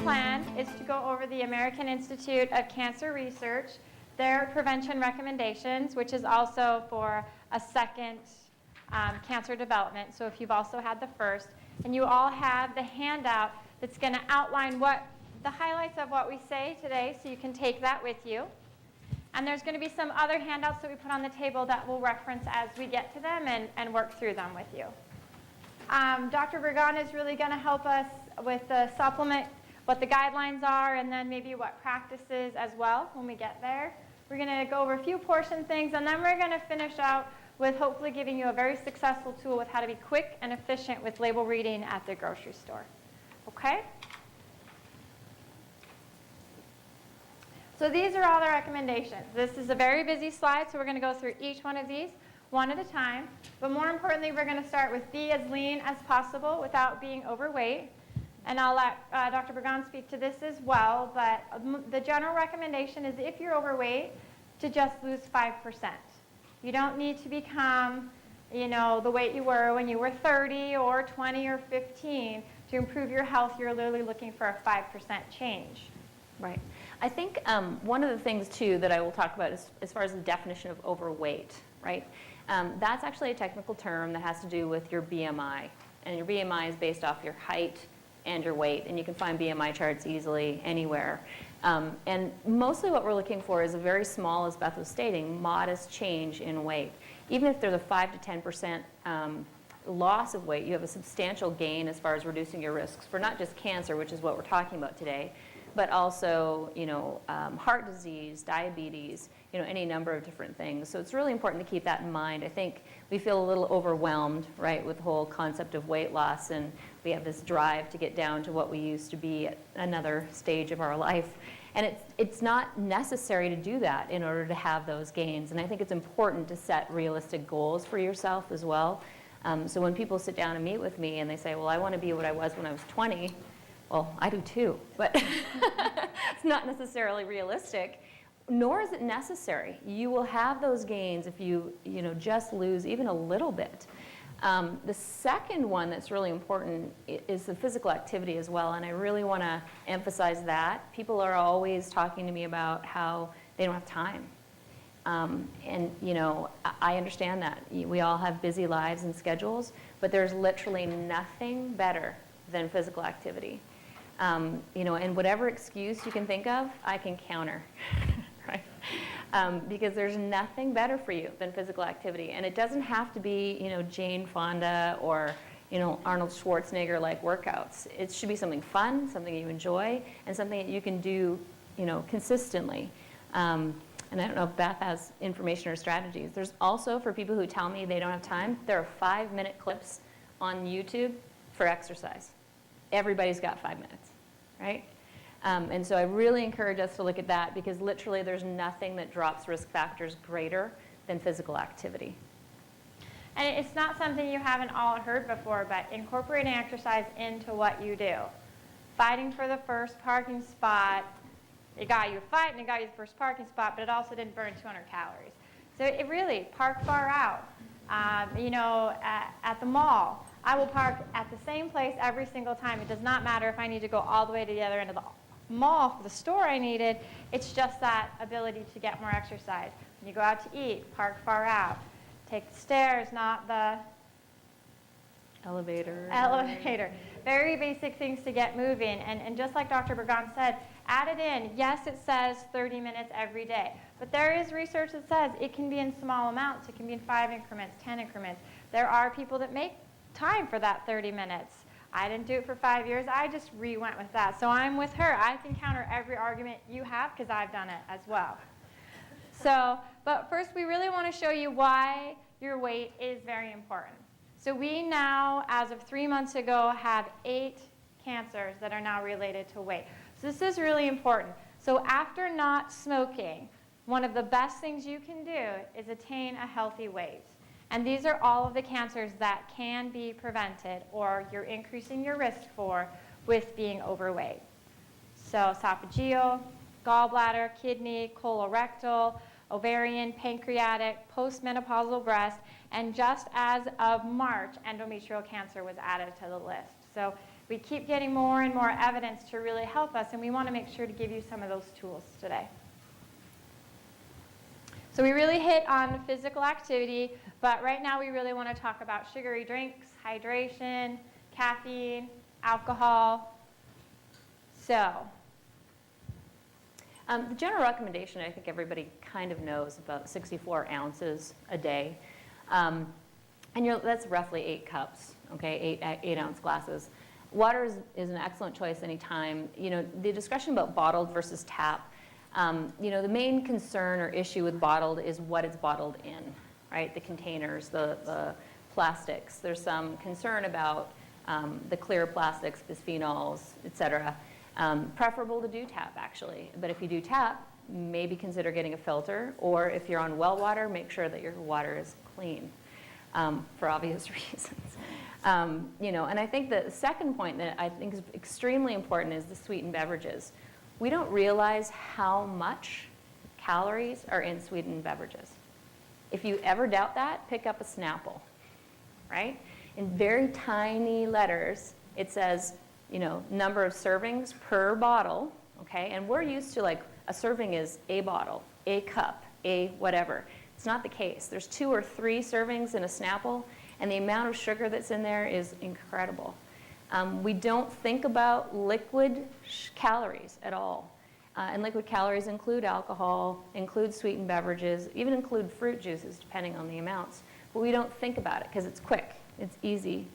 plan is to go over the American Institute of Cancer Research, their prevention recommendations, which is also for a second cancer development, so if you've also had the first. And you all have the handout that's going to outline what the highlights of what we say today, so you can take that with you. And there's going to be some other handouts that we put on the table that we'll reference as we get to them and work through them with you. Dr. Bourgon is really going to help us with the supplement, what the guidelines are, and then maybe what practices as well when we get there. We're going to go over a few portion things, and then we're going to finish out with hopefully giving you a very successful tool with how to be quick and efficient with label reading at the grocery store. Okay? So these are all the recommendations. This is a very busy slide, so we're going to go through each one of these one at a time. But more importantly, we're going to start with be as lean as possible without being overweight. And I'll let Dr. Bourgon speak to this as well. But the general recommendation is if you're overweight, to just lose 5%. You don't need to become, the weight you were when you were 30 or 20 or 15 to improve your health. You're literally looking for a 5% change. Right. I think one of the things, too, that I will talk about is as far as the definition of overweight, right? That's actually a technical term that has to do with your BMI. And your BMI is based off your height and your weight. And you can find BMI charts easily anywhere. And mostly what we're looking for is a very small, as Beth was stating, modest change in weight. Even if there's a 5 to 10% loss of weight, you have a substantial gain as far as reducing your risks for not just cancer, which is what we're talking about today, but also, heart disease, diabetes, any number of different things. So it's really important to keep that in mind. I think we feel a little overwhelmed, right, with the whole concept of weight loss, and we have this drive to get down to what we used to be at another stage of our life. And it's not necessary to do that in order to have those gains. And I think it's important to set realistic goals for yourself as well. So when people sit down and meet with me and they say, well, I want to be what I was when I was 20, well, I do too, but it's not necessarily realistic, nor is it necessary. You will have those gains if you just lose even a little bit. The second one that's really important is the physical activity as well, and I really want to emphasize that. People are always talking to me about how they don't have time. And I understand that. We all have busy lives and schedules, but there's literally nothing better than physical activity. And whatever excuse you can think of, I can counter, right? Because there's nothing better for you than physical activity. And it doesn't have to be, Jane Fonda or, Arnold Schwarzenegger-like workouts. It should be something fun, something you enjoy, and something that you can do, consistently. And I don't know if Beth has information or strategies. There's also, for people who tell me they don't have time, there are 5-minute clips on YouTube for exercise. Everybody's got 5 minutes, right? And so I really encourage us to look at that because literally there's nothing that drops risk factors greater than physical activity. And it's not something you haven't all heard before, but incorporating exercise into what you do. Fighting for the first parking spot, it got you a fight and it got you the first parking spot, but it also didn't burn 200 calories. So it really, park far out. At the mall, I will park at the same place every single time. It does not matter if I need to go all the way to the other end of the mall for the store I needed. It's just that ability to get more exercise. When you go out to eat, park far out. Take the stairs, not the elevator. Very basic things to get moving. And just like Dr. Bourgon said, add it in. Yes, it says 30 minutes every day. But there is research that says it can be in small amounts. It can be in 5 increments, 10 increments. There are people that make time for that 30 minutes. I didn't do it for 5 years. I just went with that. So I'm with her. I can counter every argument you have because I've done it as well. But first we really want to show you why your weight is very important. So we now, as of 3 months ago, have 8 cancers that are now related to weight. So this is really important. So after not smoking, one of the best things you can do is attain a healthy weight. And these are all of the cancers that can be prevented or you're increasing your risk for with being overweight. So esophageal, gallbladder, kidney, colorectal, ovarian, pancreatic, postmenopausal breast, and just as of March, endometrial cancer was added to the list. So we keep getting more and more evidence to really help us, and we want to make sure to give you some of those tools today. So we really hit on physical activity, but right now we really want to talk about sugary drinks, hydration, caffeine, alcohol. So, the general recommendation, I think everybody kind of knows, about 64 ounces a day. And that's roughly 8 cups, okay, 8-ounce glasses. Water is an excellent choice anytime. You know, the discussion about bottled versus tap, you know, the main concern or issue with bottled is what it's bottled in, right? The containers, the plastics. There's some concern about the clear plastics, bisphenols, et cetera. Preferable to do tap, actually. But if you do tap, maybe consider getting a filter, or if you're on well water, make sure that your water is clean, for obvious reasons. You know, and I think the second point that I think is extremely important is the sweetened beverages. We don't realize how much calories are in sweetened beverages. If you ever doubt that, pick up a Snapple, right? In very tiny letters, it says, you know, number of servings per bottle, okay? And we're used to, like, a serving is a bottle, a cup, a whatever. It's not the case. There's 2 or 3 servings in a Snapple, and the amount of sugar that's in there is incredible. We don't think about liquid calories at all. And liquid calories include alcohol, include sweetened beverages, even include fruit juices, depending on the amounts. But we don't think about it because it's quick, it's easy.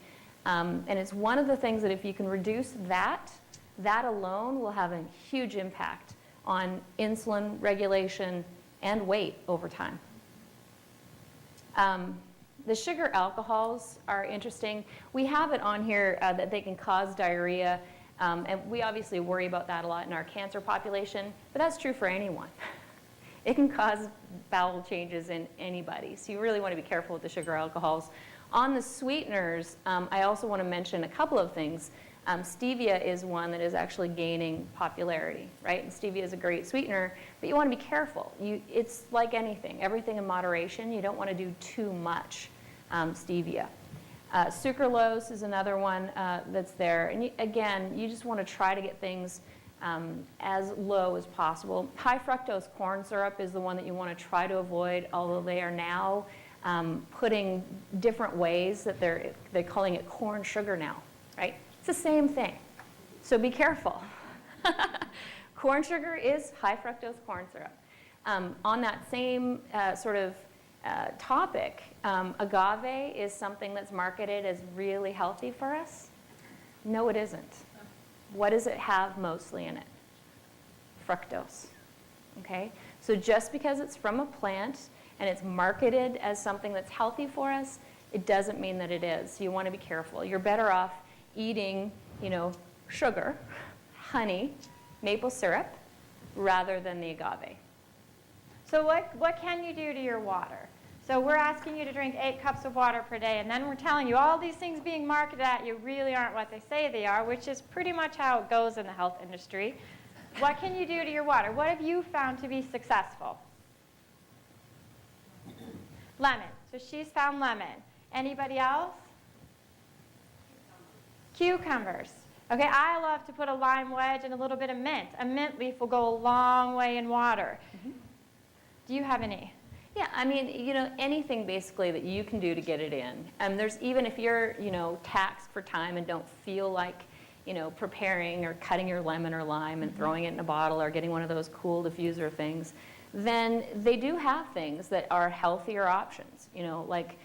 And it's one of the things that if you can reduce that, that alone will have a huge impact on insulin regulation and weight over time. The sugar alcohols are interesting. We have it on here that they can cause diarrhea, and we obviously worry about that a lot in our cancer population, but that's true for anyone. It can cause bowel changes in anybody, so you really want to be careful with the sugar alcohols. On the sweeteners, I also want to mention a couple of things. Stevia is one that is actually gaining popularity, right? And stevia is a great sweetener, but you want to be careful. It's like anything, everything in moderation. You don't want to do too much stevia. Sucralose is another one that's there. And again, you just want to try to get things as low as possible. High fructose corn syrup is the one that you want to try to avoid, although they are now putting different ways that they're calling it corn sugar now, right? It's the same thing. So be careful. Corn sugar is high fructose corn syrup. On that same sort of topic, agave is something that's marketed as really healthy for us. No, it isn't. What does it have mostly in it? Fructose. Okay? So just because it's from a plant and it's marketed as something that's healthy for us, it doesn't mean that it is. So you want to be careful. You're better off eating, you know, sugar, honey, maple syrup, rather than the agave. So what can you do to your water? So we're asking you to drink 8 cups of water per day, and then we're telling you all these things being marketed at you really aren't what they say they are, which is pretty much how it goes in the health industry. What can you do to your water? What have you found to be successful? Lemon. So she's found lemon. Anybody else? Cucumbers. Okay, I love to put a lime wedge and a little bit of mint. A mint leaf will go a long way in water. Mm-hmm. Do you have any? Yeah, I mean, you know, anything basically that you can do to get it in. There's even if you're, you know, taxed for time and don't feel like, you know, preparing or cutting your lemon or lime and throwing it in a bottle or getting one of those cool diffuser things, then they do have things that are healthier options. You know, like,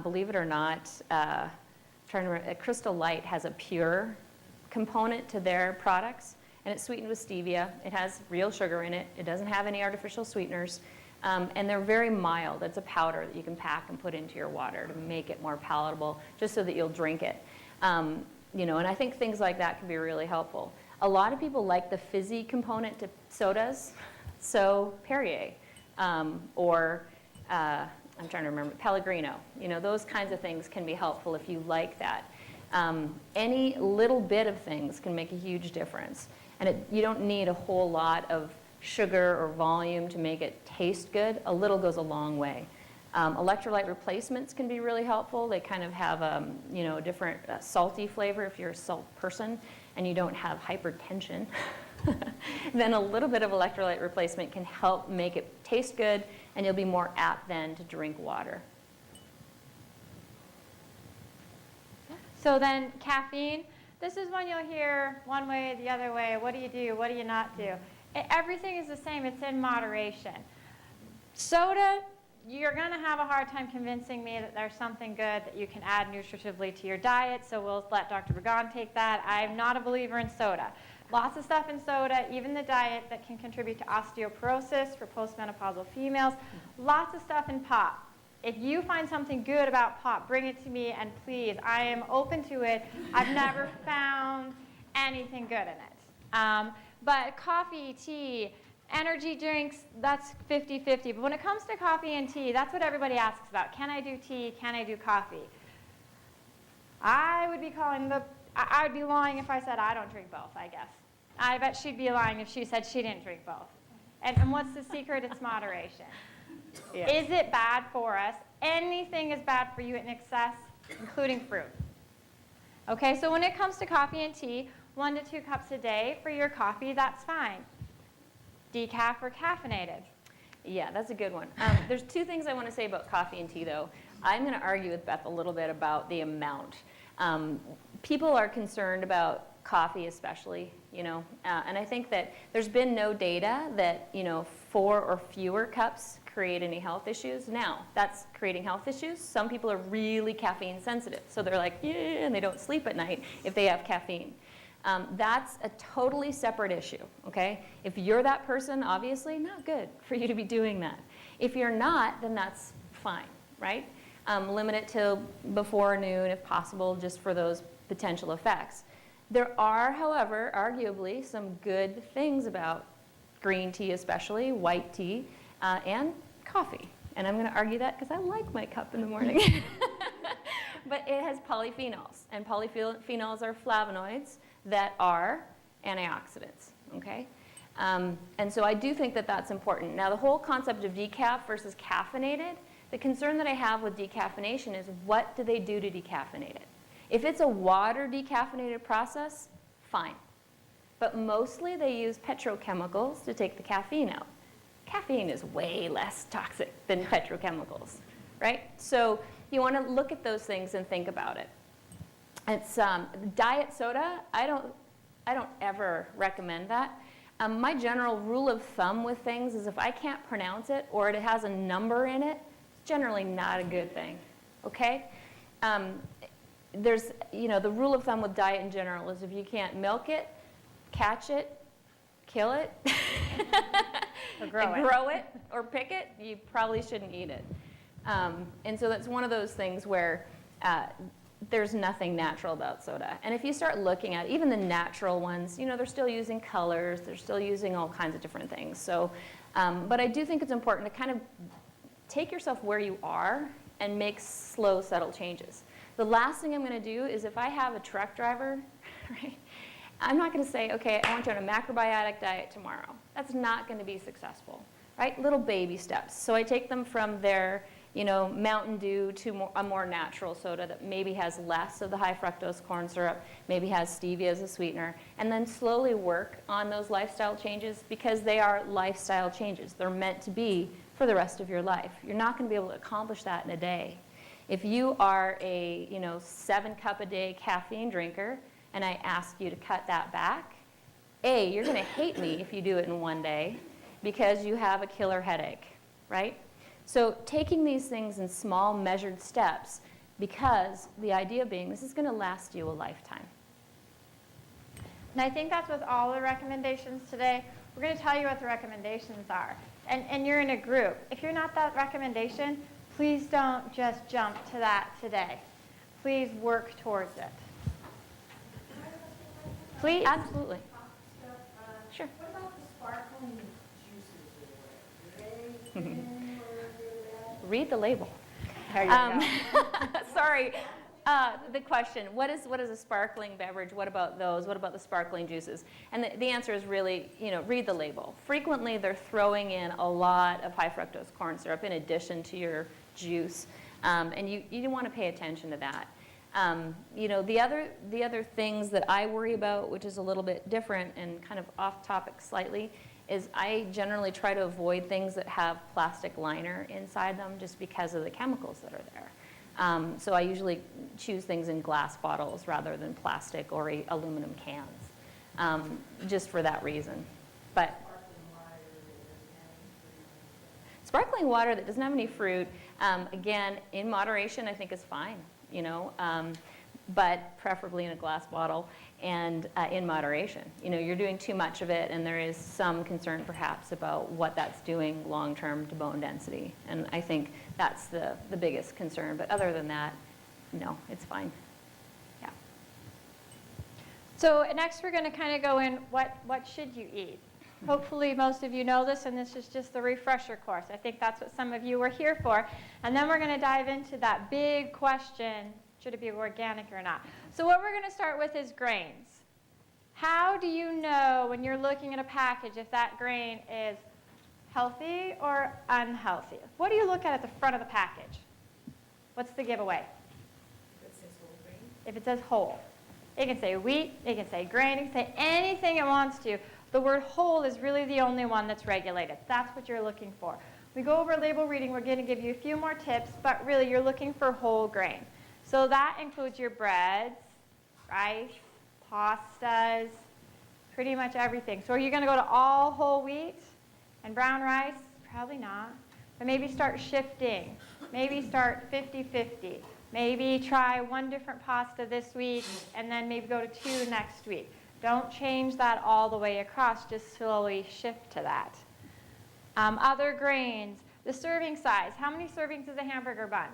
believe it or not, trying to remember, Crystal Light has a pure component to their products, and it's sweetened with stevia. It has real sugar in it. It doesn't have any artificial sweeteners. And they're very mild. It's a powder that you can pack and put into your water to make it more palatable, just so that you'll drink it. You know, and I think things like that can be really helpful. A lot of people like the fizzy component to sodas, so Perrier, or I'm trying to remember, Pellegrino. You know, those kinds of things can be helpful if you like that. Any little bit of things can make a huge difference. And you don't need a whole lot of sugar or volume to make it taste good. A little goes a long way. Electrolyte replacements can be really helpful. They kind of have a different salty flavor if you're a salt person and you don't have hypertension. Then a little bit of electrolyte replacement can help make it taste good, and you'll be more apt then to drink water. So then caffeine, this is when you'll hear one way or the other way, what do you do, what do you not do? Everything is the same, it's in moderation. Soda, you're going to have a hard time convincing me that there's something good that you can add nutritively to your diet, so we'll let Dr. Bourgon take that. I'm not a believer in soda. Lots of stuff in soda, even the diet that can contribute to osteoporosis for postmenopausal females. Lots of stuff in pop. If you find something good about pop, bring it to me, and please, I am open to it. I've never found anything good in it. But coffee, tea, energy drinks, that's 50-50. But when it comes to coffee and tea, that's what everybody asks about. Can I do tea? Can I do coffee? I would be lying if I said I don't drink both, I guess. I bet she'd be lying if she said she didn't drink both. And what's the secret? It's moderation. Yes. Is it bad for us? Anything is bad for you in excess, including fruit. Okay, so when it comes to coffee and tea, 1 to 2 cups a day for your coffee, that's fine. Decaf or caffeinated? Yeah, that's a good one. There's 2 things I want to say about coffee and tea, though. I'm going to argue with Beth a little bit about the amount. People are concerned about coffee especially, and I think that there's been no data that, 4 or fewer cups create any health issues. Now, that's creating health issues. Some people are really caffeine sensitive, so they're like, yeah, and they don't sleep at night if they have caffeine. That's a totally separate issue, okay? If you're that person, obviously not good for you to be doing that. If you're not, then that's fine, right? Limit it till before noon if possible, just for those potential effects. There are, however, arguably some good things about green tea especially, white tea, and coffee. And I'm going to argue that because I like my cup in the morning. But it has polyphenols, and polyphenols are flavonoids that are antioxidants, okay? And so I do think that that's important. Now, the whole concept of decaf versus caffeinated, the concern that I have with decaffeination is what do they do to decaffeinate it? If it's a water decaffeinated process, fine. But mostly they use petrochemicals to take the caffeine out. Caffeine is way less toxic than petrochemicals, right? So you want to look at those things and think about it. It's diet soda. I don't ever recommend that. My general rule of thumb with things is if I can't pronounce it or it has a number in it, it's generally not a good thing. Okay? There's, the rule of thumb with diet in general is if you can't milk it, catch it, kill it, Or grow it, or pick it, you probably shouldn't eat it. And so that's one of those things where there's nothing natural about soda. And if you start looking at even the natural ones, they're still using colors, they're still using all kinds of different things. So, but I do think it's important to kind of take yourself where you are and make slow, subtle changes. The last thing I'm going to do is if I have a truck driver, right, I'm not going to say, okay, I want you on a macrobiotic diet tomorrow. That's not going to be successful, right? Little baby steps. So I take them from their, Mountain Dew to a more natural soda that maybe has less of the high fructose corn syrup, maybe has stevia as a sweetener, and then slowly work on those lifestyle changes because they are lifestyle changes. They're meant to be for the rest of your life. You're not going to be able to accomplish that in a day. If you are a 7-cup-a-day caffeine drinker and I ask you to cut that back, A, you're going to hate me if you do it in one day because you have a killer headache, right? So taking these things in small measured steps because the idea being this is going to last you a lifetime. And I think that's with all the recommendations today. We're going to tell you what the recommendations are. And you're in a group. If you're not that recommendation, please don't just jump to that today. Please work towards it. Please. Absolutely. Sure. What about the sparkling juices? Are they Read the label. There you go. Sorry. The question, what is a sparkling beverage? What about those? What about the sparkling juices? And the answer is really, read the label. Frequently, they're throwing in a lot of high fructose corn syrup in addition to your juice. And you want to pay attention to that. The other things that I worry about, which is a little bit different and kind of off topic slightly, is I generally try to avoid things that have plastic liner inside them just because of the chemicals that are there. So I usually choose things in glass bottles rather than plastic or aluminum cans, just for that reason. But sparkling water that doesn't have any fruit, again, in moderation, I think is fine, but preferably in a glass bottle and in moderation. You're doing too much of it, and there is some concern perhaps about what that's doing long-term to bone density. And I think that's the biggest concern. But other than that, no, it's fine. Yeah. So next we're going to kind of go in, what should you eat? Hopefully most of you know this, and this is just the refresher course. I think that's what some of you were here for. And then we're going to dive into that big question, should it be organic or not? So what we're going to start with is grains. How do you know when you're looking at a package if that grain is healthy or unhealthy? What do you look at the front of the package? What's the giveaway? If it says whole grain. If it says whole. It can say wheat, it can say grain, it can say anything it wants to. The word whole is really the only one that's regulated. That's what you're looking for. We go over label reading. We're going to give you a few more tips, but really you're looking for whole grain. So that includes your breads, rice, pastas, pretty much everything. So are you going to go to all whole wheat and brown rice? Probably not. But maybe start shifting. Maybe start 50-50. Maybe try one different pasta this week and then maybe go to 2 next week. Don't change that all the way across. Just slowly shift to that. Other grains. The serving size. How many servings is a hamburger bun?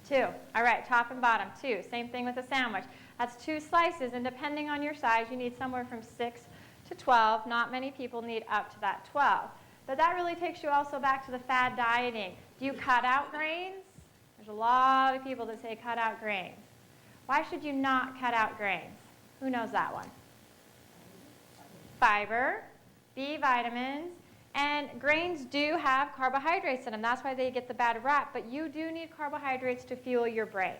2. All right, top and bottom, 2. Same thing with a sandwich. That's 2 slices, and depending on your size, you need somewhere from 6 to 12. Not many people need up to that 12. But that really takes you also back to the fad dieting. Do you cut out grains? There's a lot of people that say cut out grains. Why should you not cut out grains? Who knows that one? Fiber, B vitamins, and grains do have carbohydrates in them. That's why they get the bad rap, but you do need carbohydrates to fuel your brain.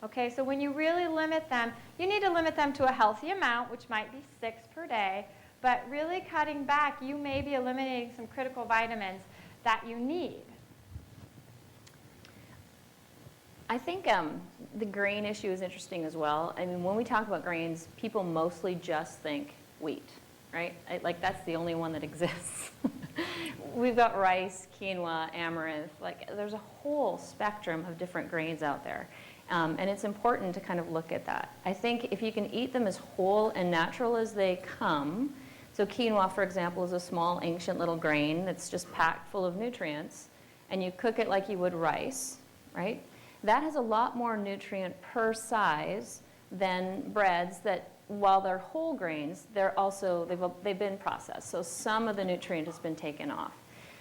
Okay, so when you really limit them, you need to limit them to a healthy amount, which might be 6 per day, but really cutting back, you may be eliminating some critical vitamins that you need. I think the grain issue is interesting as well. I mean, when we talk about grains, people mostly just think wheat, right? Like that's the only one that exists. We've got rice, quinoa, amaranth. Like there's a whole spectrum of different grains out there. And it's important to kind of look at that. I think if you can eat them as whole and natural as they come, so quinoa, for example, is a small, ancient little grain that's just packed full of nutrients, and you cook it like you would rice, right? That has a lot more nutrient per size than breads that, while they're whole grains, they've been processed. So some of the nutrient has been taken off.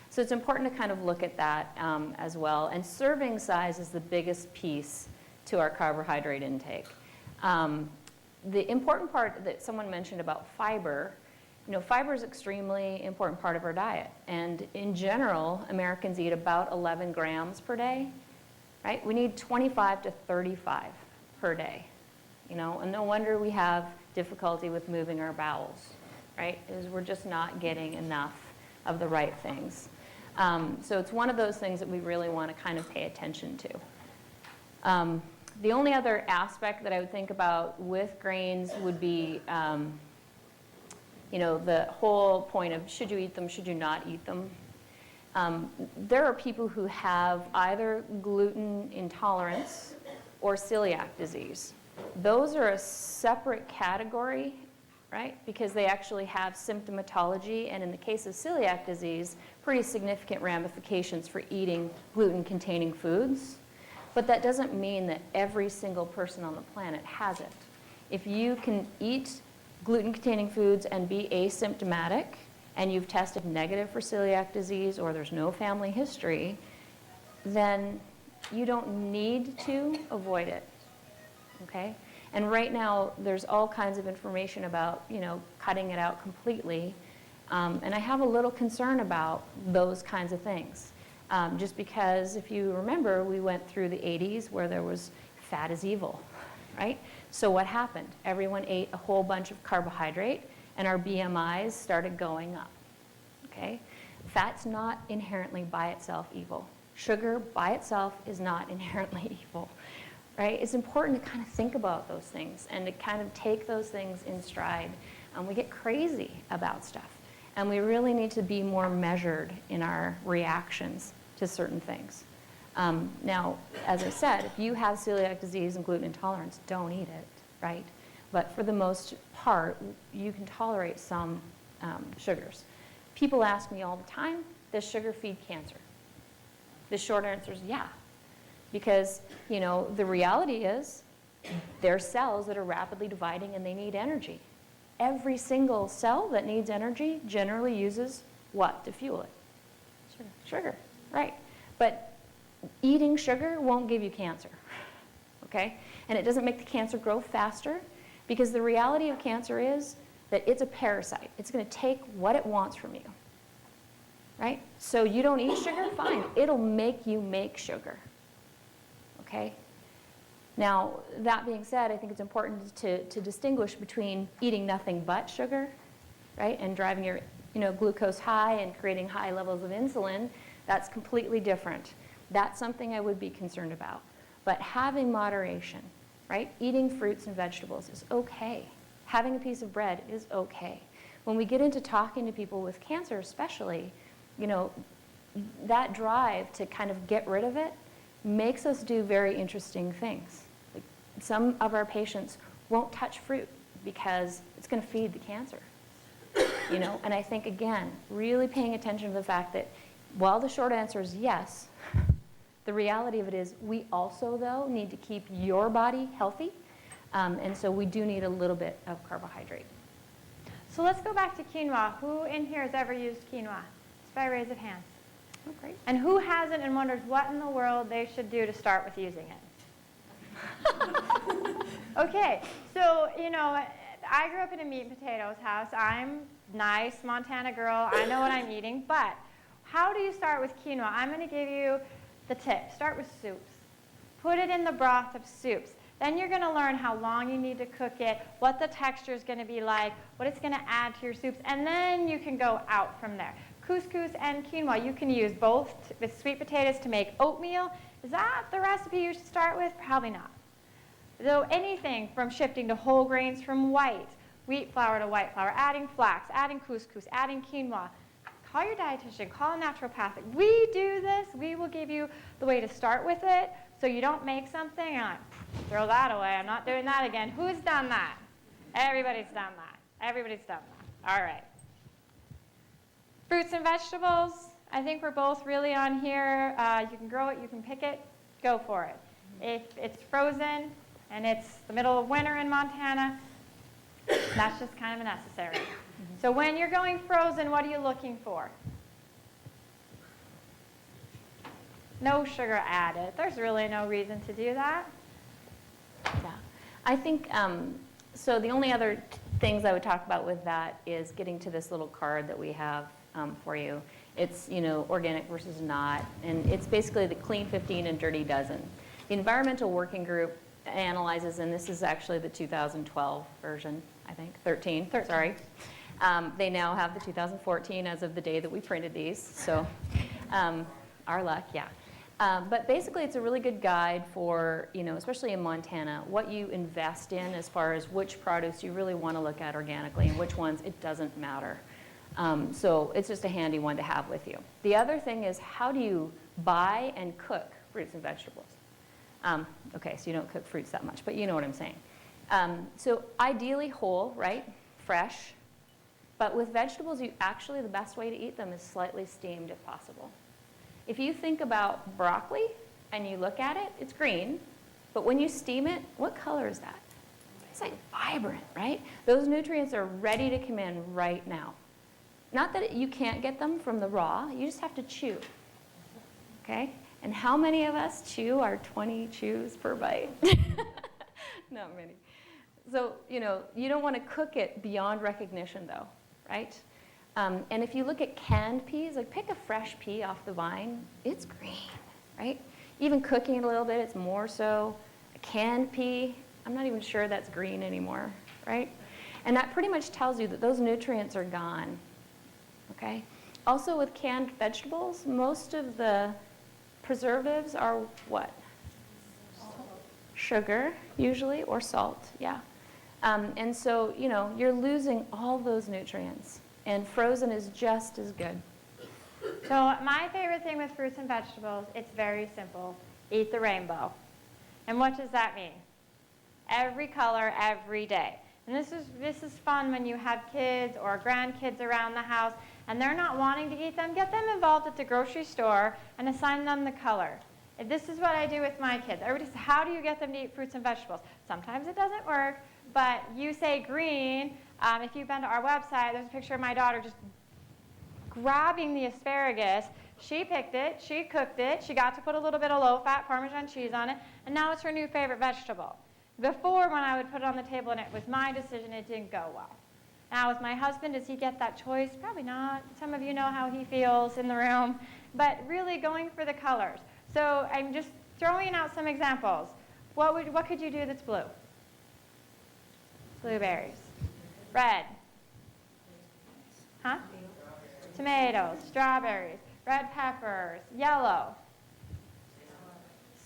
So it's important to kind of look at that as well. And serving size is the biggest piece to our carbohydrate intake. The important part that someone mentioned about fiber, fiber is an extremely important part of our diet. And in general, Americans eat about 11 grams per day. Right? We need 25 to 35 per day, and no wonder we have difficulty with moving our bowels, right? Is we're just not getting enough of the right things. So it's one of those things that we really want to kind of pay attention to. The only other aspect that I would think about with grains would be, the whole point of should you eat them, should you not eat them. There are people who have either gluten intolerance or celiac disease. Those are a separate category, right? Because they actually have symptomatology, and in the case of celiac disease, pretty significant ramifications for eating gluten-containing foods. But that doesn't mean that every single person on the planet has it. If you can eat gluten-containing foods and be asymptomatic, and you've tested negative for celiac disease or there's no family history, then you don't need to avoid it, okay? And right now, there's all kinds of information about, cutting it out completely. And I have a little concern about those kinds of things. Just because if you remember, we went through the 80s where there was fat is evil, right? So what happened? Everyone ate a whole bunch of carbohydrate and our BMIs started going up, okay? Fat's not inherently by itself evil. Sugar by itself is not inherently evil, right? It's important to kind of think about those things and to kind of take those things in stride. We get crazy about stuff, and we really need to be more measured in our reactions to certain things. Now, as I said, if you have celiac disease and gluten intolerance, don't eat it, right? But for the most part, you can tolerate some sugars. People ask me all the time, does sugar feed cancer? The short answer is yeah. Because, you know, the reality is they're cells that are rapidly dividing and they need energy. Every single cell that needs energy generally uses what to fuel it? Sugar, right. But eating sugar won't give you cancer, okay? And it doesn't make the cancer grow faster because the reality of cancer is that it's a parasite. It's going to take what it wants from you, right? So you don't eat sugar? Fine. It'll make you make sugar, okay? Now, that being said, I think it's important to distinguish between eating nothing but sugar, right, and driving your glucose high and creating high levels of insulin. That's completely different. That's something I would be concerned about. But having moderation, right, eating fruits and vegetables is okay. Having a piece of bread is okay. When we get into talking to people with cancer especially, you know, that drive to kind of get rid of it makes us do very interesting things. Like some of our patients won't touch fruit because it's going to feed the cancer. You know, and I think, again, really paying attention to the fact that while the short answer is yes, the reality of it is we also, though, need to keep your body healthy. And so we do need a little bit of carbohydrate. So let's go back to quinoa. Who in here has ever used quinoa? Just by raise of hands. Oh, great. And who hasn't and wonders what in the world they should do to start with using it? Okay, so, you know, I grew up in a meat and potatoes house. I'm nice Montana girl. I know what I'm eating. But how do you start with quinoa? I'm going to give you the tip. Start with soups. Put it in the broth of soups. Then you're going to learn how long you need to cook it, what the texture is going to be like, what it's going to add to your soups, and then you can go out from there. Couscous and quinoa, you can use both with sweet potatoes to make oatmeal. Is that the recipe you should start with? Probably not. So anything from shifting to whole grains from wheat flour to white flour, adding flax, adding couscous, adding quinoa. Call your dietitian, call a naturopathic. We do this. We will give you the way to start with it so you don't make something and like, throw that away. I'm not doing that again. Who's done that? Everybody's done that. Everybody's done that. All right. Fruits and vegetables, I think we're both really on here. You can grow it, you can pick it, go for it. If it's frozen and it's the middle of winter in Montana, that's just kind of necessary. So when you're going frozen, what are you looking for? No sugar added. There's really no reason to do that. Yeah. I think, so the only other things I would talk about with that is getting to this little card that we have for you. It's, you know, organic versus not, and it's basically the clean 15 and dirty dozen. The Environmental Working Group analyzes, and this is actually the 2012 version, I think, 13. Sorry. They now have the 2014 as of the day that we printed these, so our luck, yeah. But basically, it's a really good guide for, you know, especially in Montana, what you invest in as far as which produce you really want to look at organically and which ones it doesn't matter. So it's just a handy one to have with you. The other thing is, how do you buy and cook fruits and vegetables? Okay, so you don't cook fruits that much, but you know what I'm saying. So ideally whole, right? Fresh. But with vegetables, actually the best way to eat them is slightly steamed if possible. If you think about broccoli and you look at it, it's green. But when you steam it, what color is that? It's like vibrant, right? Those nutrients are ready to come in right now. Not that you can't get them from the raw, you just have to chew. Okay? And how many of us chew our 20 chews per bite? Not many. So, you know, you don't want to cook it beyond recognition though, right? And if you look at canned peas, like pick a fresh pea off the vine, it's green, right? Even cooking it a little bit, it's more so. A canned pea, I'm not even sure that's green anymore, right? And that pretty much tells you that those nutrients are gone, okay? Also with canned vegetables, most of the preservatives are what? Sugar, usually, or salt, yeah. And so, you know, you're losing all those nutrients, and frozen is just as good. So my favorite thing with fruits and vegetables, it's very simple. Eat the rainbow. And what does that mean? Every color, every day. And this is fun when you have kids or grandkids around the house and they're not wanting to eat them. Get them involved at the grocery store and assign them the color. And this is what I do with my kids. Everybody says, how do you get them to eat fruits and vegetables? Sometimes it doesn't work, but you say green. If you've been to our website, there's a picture of my daughter just grabbing the asparagus. She picked it, she cooked it, she got to put a little bit of low-fat Parmesan cheese on it, and now it's her new favorite vegetable. Before, when I would put it on the table and it was my decision, it didn't go well. Now, with my husband, does he get that choice? Probably not. Some of you know how he feels in the room. But really going for the colors. So I'm just throwing out some examples. What could you do that's blue? Blueberries. Red. Huh? Tomatoes, strawberries, red peppers, yellow,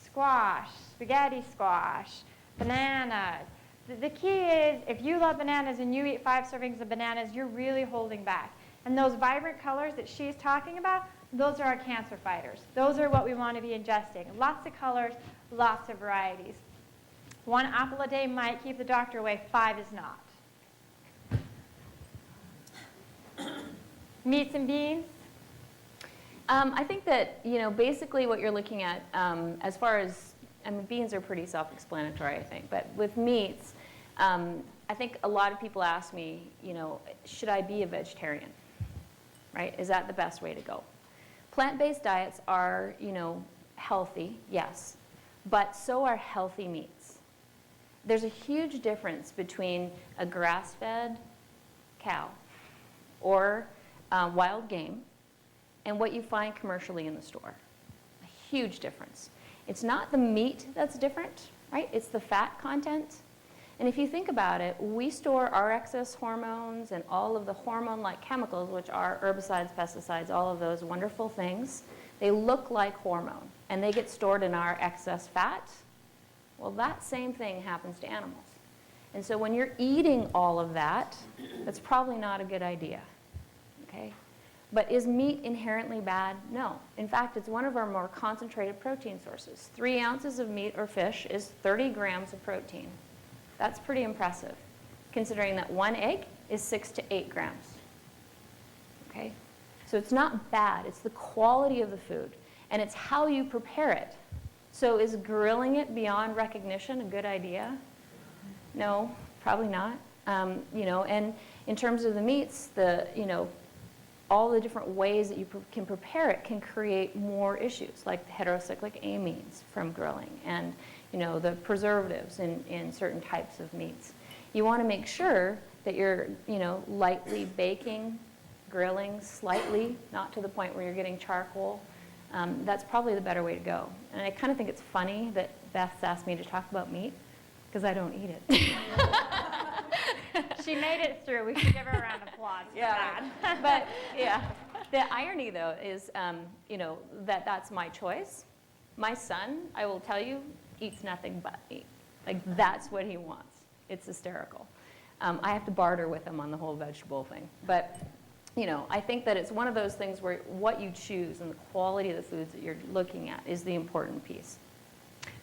squash, spaghetti squash, bananas. The key is, if you love bananas and you eat 5 servings of bananas, you're really holding back. And those vibrant colors that she's talking about, those are our cancer fighters. Those are what we want to be ingesting. Lots of colors, lots of varieties. 1 apple a day might keep the doctor away, 5 is not. Meats and beans? I think that, you know, basically what you're looking at, as far as, I mean, beans are pretty self-explanatory, I think. But with meats, I think a lot of people ask me, you know, should I be a vegetarian? Right? Is that the best way to go? Plant-based diets are, you know, healthy, yes. But so are healthy meats. There's a huge difference between a grass-fed cow or wild game and what you find commercially in the store. A huge difference. It's not the meat that's different, right? It's the fat content. And if you think about it, we store our excess hormones and all of the hormone-like chemicals, which are herbicides, pesticides, all of those wonderful things. They look like hormone, and they get stored in our excess fat. Well, that same thing happens to animals. And so when you're eating all of that, that's probably not a good idea, okay? But is meat inherently bad? No. In fact, it's one of our more concentrated protein sources. 3 ounces of meat or fish is 30 grams of protein. That's pretty impressive, considering that 1 egg is 6 to 8 grams. Okay? So it's not bad. It's the quality of the food, and it's how you prepare it. So is grilling it beyond recognition a good idea? No, probably not. You know, and in terms of the meats, all the different ways that you can prepare it can create more issues, like the heterocyclic amines from grilling and, you know, the preservatives in certain types of meats. You want to make sure that you're, you know, lightly baking, grilling slightly, not to the point where you're getting charcoal. That's probably the better way to go. And I kind of think it's funny that Beth's asked me to talk about meat because I don't eat it. She made it through. We should give her a round of applause for that. But yeah, the irony though is, you know, that's my choice. My son, I will tell you, eats nothing but meat. Like that's what he wants. It's hysterical. I have to barter with him on the whole vegetable thing. But you know, I think that it's one of those things where what you choose and the quality of the foods that you're looking at is the important piece.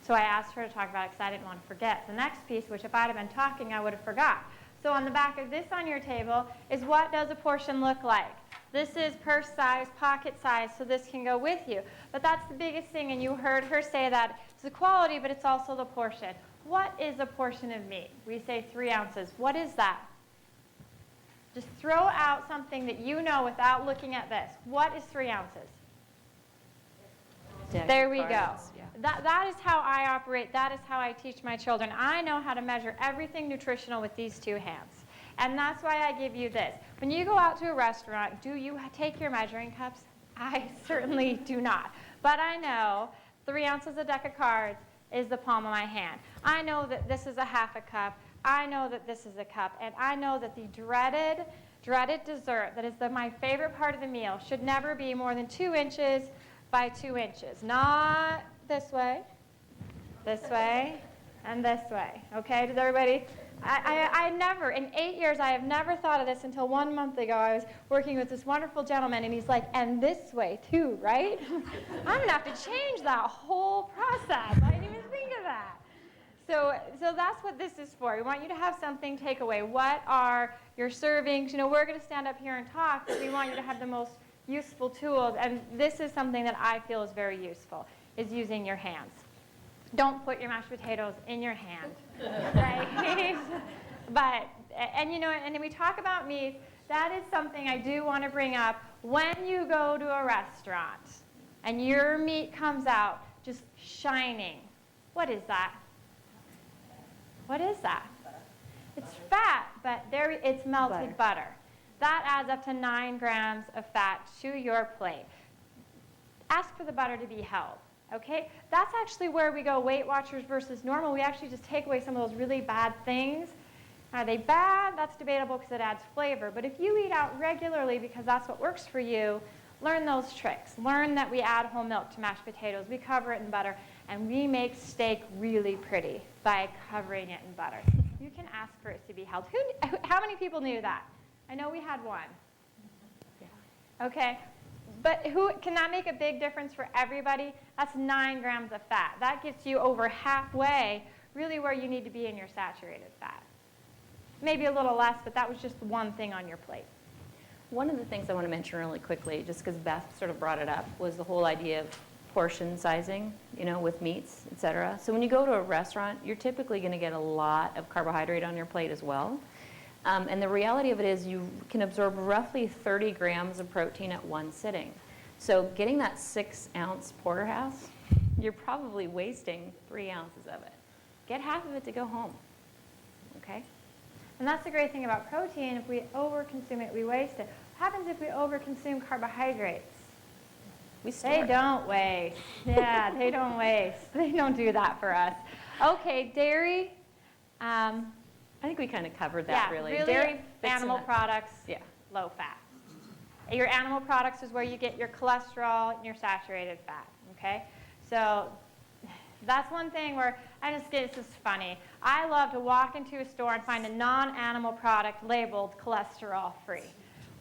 So I asked her to talk about it because I didn't want to forget the next piece, which if I'd have been talking, I would have forgot. So on the back of this on your table is what does a portion look like? This is purse size, pocket size, so this can go with you. But that's the biggest thing, and you heard her say that it's the quality, but it's also the portion. What is a portion of meat? We say 3 ounces. What is that? Just throw out something that you know without looking at this. What is 3 ounces? There we go. Yeah. That is how I operate. That is how I teach my children. I know how to measure everything nutritional with these 2 hands. And that's why I give you this. When you go out to a restaurant, do you take your measuring cups? I certainly do not. But I know 3 ounces a deck of cards is the palm of my hand. I know that this is a half a cup. I know that this is a cup. And I know that the dreaded dessert that is my favorite part of the meal should never be more than 2 inches by 2 inches. Not this way, and this way. Okay, does everybody? I never, in 8 years, I have never thought of this until 1 month ago. I was working with this wonderful gentleman, and he's like, and this way too, right? I'm going to have to change that whole process. I didn't even think of that. So that's what this is for. We want you to have something take away. What are your servings? You know, we're going to stand up here and talk, but we want you to have the most useful tools, and this is something that I feel is very useful, is using your hands. Don't put your mashed potatoes in your hand, right? But, and you know, and when we talk about meat, that is something I do want to bring up. When you go to a restaurant and your meat comes out just shining, what is that? What is that? It's fat, but it's melted butter. That adds up to 9 grams of fat to your plate. Ask for the butter to be held. Okay, that's actually where we go Weight Watchers versus normal. We actually just take away some of those really bad things. Are they bad? That's debatable because it adds flavor. But if you eat out regularly because that's what works for you, learn those tricks. Learn that we add whole milk to mashed potatoes. We cover it in butter. And we make steak really pretty by covering it in butter. You can ask for it to be held. How many people knew that? I know we had one. Yeah. Okay. But can that make a big difference for everybody? That's 9 grams of fat. That gets you over halfway, really where you need to be in your saturated fat. Maybe a little less, but that was just one thing on your plate. One of the things I want to mention really quickly, just because Beth sort of brought it up, was the whole idea of portion sizing, you know, with meats, et cetera. So when you go to a restaurant, you're typically going to get a lot of carbohydrate on your plate as well. And the reality of it is you can absorb roughly 30 grams of protein at one sitting. So getting that 6-ounce porterhouse, you're probably wasting 3 ounces of it. Get half of it to go home, okay? And that's the great thing about protein. If we overconsume it, we waste it. What happens if we overconsume carbohydrates? They don't waste. Yeah, they don't waste. They don't do that for us. Okay, dairy. I think we kind of covered that, really. Dairy, animal products, yeah, low fat. Your animal products is where you get your cholesterol and your saturated fat, okay? So that's one thing where it's just funny. I love to walk into a store and find a non-animal product labeled cholesterol-free.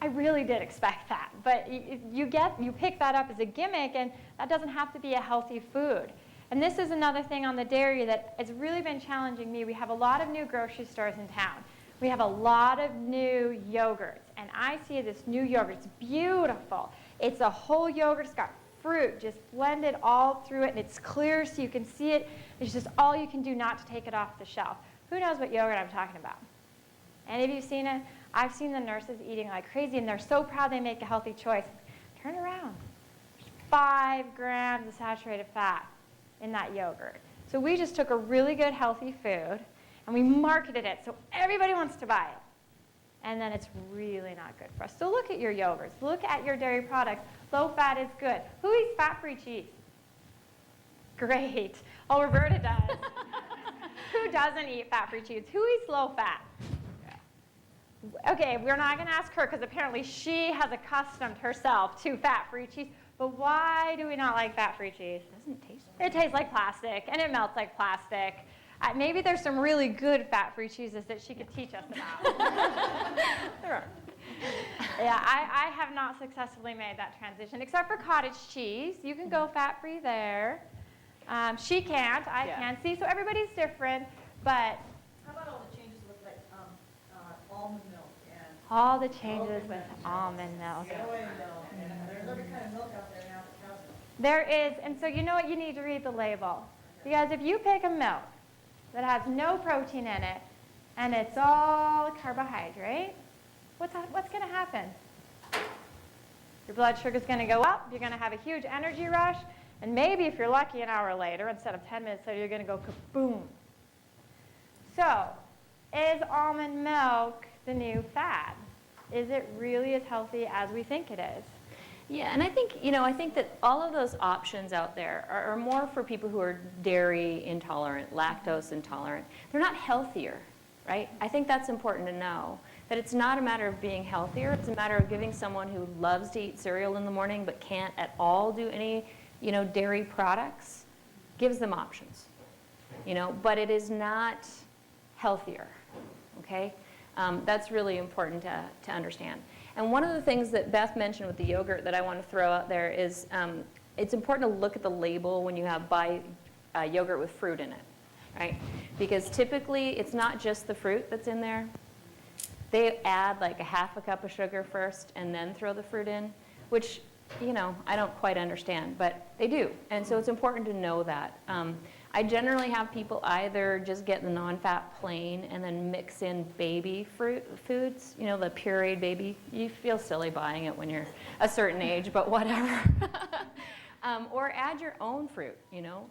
I really did expect that, but you pick that up as a gimmick, and that doesn't have to be a healthy food. And this is another thing on the dairy that has really been challenging me. We have a lot of new grocery stores in town. We have a lot of new yogurts, and I see this new yogurt. It's beautiful. It's a whole yogurt. It's got fruit just blended all through it, and it's clear so you can see it. It's just all you can do not to take it off the shelf. Who knows what yogurt I'm talking about? Any of you seen it? I've seen the nurses eating like crazy, and they're so proud they make a healthy choice. Turn around. There's 5 grams of saturated fat in that yogurt. So we just took a really good healthy food and we marketed it so everybody wants to buy it. And then it's really not good for us. So look at your yogurts. Look at your dairy products. Low fat is good. Who eats fat-free cheese? Great. Oh, Roberta does. Who doesn't eat fat-free cheese? Who eats low fat? Okay, we're not going to ask her because apparently she has accustomed herself to fat-free cheese. But why do we not like fat-free cheese? It doesn't taste It tastes like plastic, and it melts like plastic. Maybe there's some really good fat-free cheeses that she could teach us about. There are. Yeah, I have not successfully made that transition, except for cottage cheese. You can go fat-free there. She can't. I can. See, so everybody's different, but How about all the changes with like almond milk and all the changes with almond milk. soy milk, and there's every kind of milk out there now that cow's milk. There is, and so you know what? You need to read the label. Because if you pick a milk that has no protein in it, and it's all carbohydrate, what's going to happen? Your blood sugar's going to go up, you're going to have a huge energy rush, and maybe if you're lucky an hour later, instead of 10 minutes later, you're going to go kaboom. So, is almond milk the new fad? Is it really as healthy as we think it is? Yeah, and I think, I think that all of those options out there are more for people who are dairy intolerant, lactose intolerant. They're not healthier, right? I think that's important to know, that it's not a matter of being healthier. It's a matter of giving someone who loves to eat cereal in the morning but can't at all do any, dairy products, gives them options, but it is not healthier, okay? That's really important to understand. And one of the things that Beth mentioned with the yogurt that I want to throw out there is it's important to look at the label when you buy yogurt with fruit in it, right? Because typically it's not just the fruit that's in there. They add like a half a cup of sugar first and then throw the fruit in, which, I don't quite understand, but they do. And so it's important to know that. I generally have people either just get the non-fat plain and then mix in baby foods, the pureed baby. You feel silly buying it when you're a certain age, but whatever. Or add your own fruit,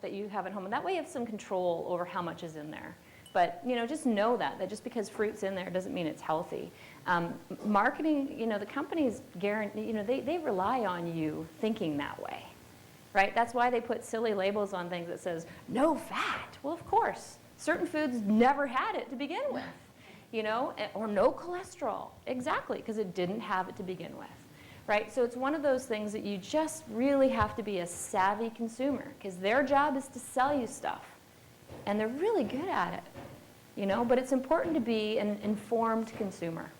that you have at home. And that way you have some control over how much is in there. But, just know that just because fruit's in there doesn't mean it's healthy. Marketing, the companies guarantee, they rely on you thinking that way. Right? That's why they put silly labels on things that says, no fat. Well, of course. Certain foods never had it to begin with, or no cholesterol. Exactly, because it didn't have it to begin with. Right? So it's one of those things that you just really have to be a savvy consumer, because their job is to sell you stuff. And they're really good at it, but it's important to be an informed consumer.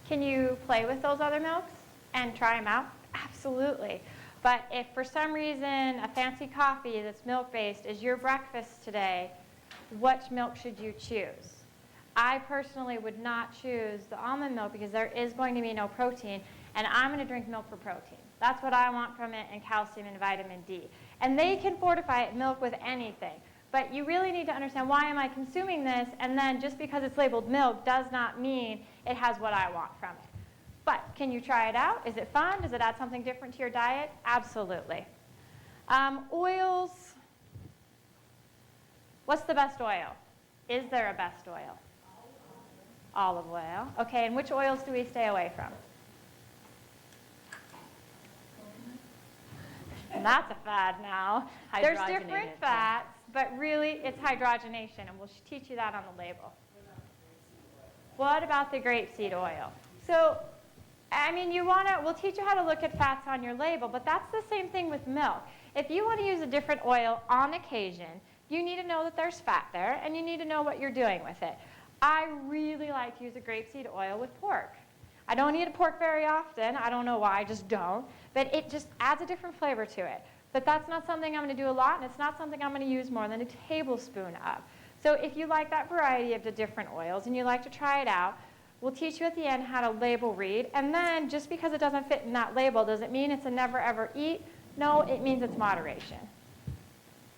Can you play with those other milks and try them out? Absolutely. But if for some reason a fancy coffee that's milk-based is your breakfast today, what milk should you choose? I personally would not choose the almond milk because there is going to be no protein, and I'm going to drink milk for protein. That's what I want from it, and calcium and vitamin D. And they can fortify milk with anything. But you really need to understand, why am I consuming this? And then just because it's labeled milk does not mean it has what I want from it. But can you try it out? Is it fun? Does it add something different to your diet? Absolutely. Oils. What's the best oil? Is there a best oil? Olive oil. Okay, and which oils do we stay away from? And that's a fad now. There's different fats, but really it's hydrogenation, and we'll teach you that on the label. What about the grapeseed oil? So, we'll teach you how to look at fats on your label, but that's the same thing with milk. If you want to use a different oil on occasion, you need to know that there's fat there, and you need to know what you're doing with it. I really like to use a grapeseed oil with pork. I don't eat pork very often. I don't know why, I just don't. But it just adds a different flavor to it. But that's not something I'm going to do a lot, and it's not something I'm going to use more than a tablespoon of. So if you like that variety of the different oils and you like to try it out, we'll teach you at the end how to label read. And then just because it doesn't fit in that label, does it mean it's a never ever eat? No, it means it's moderation.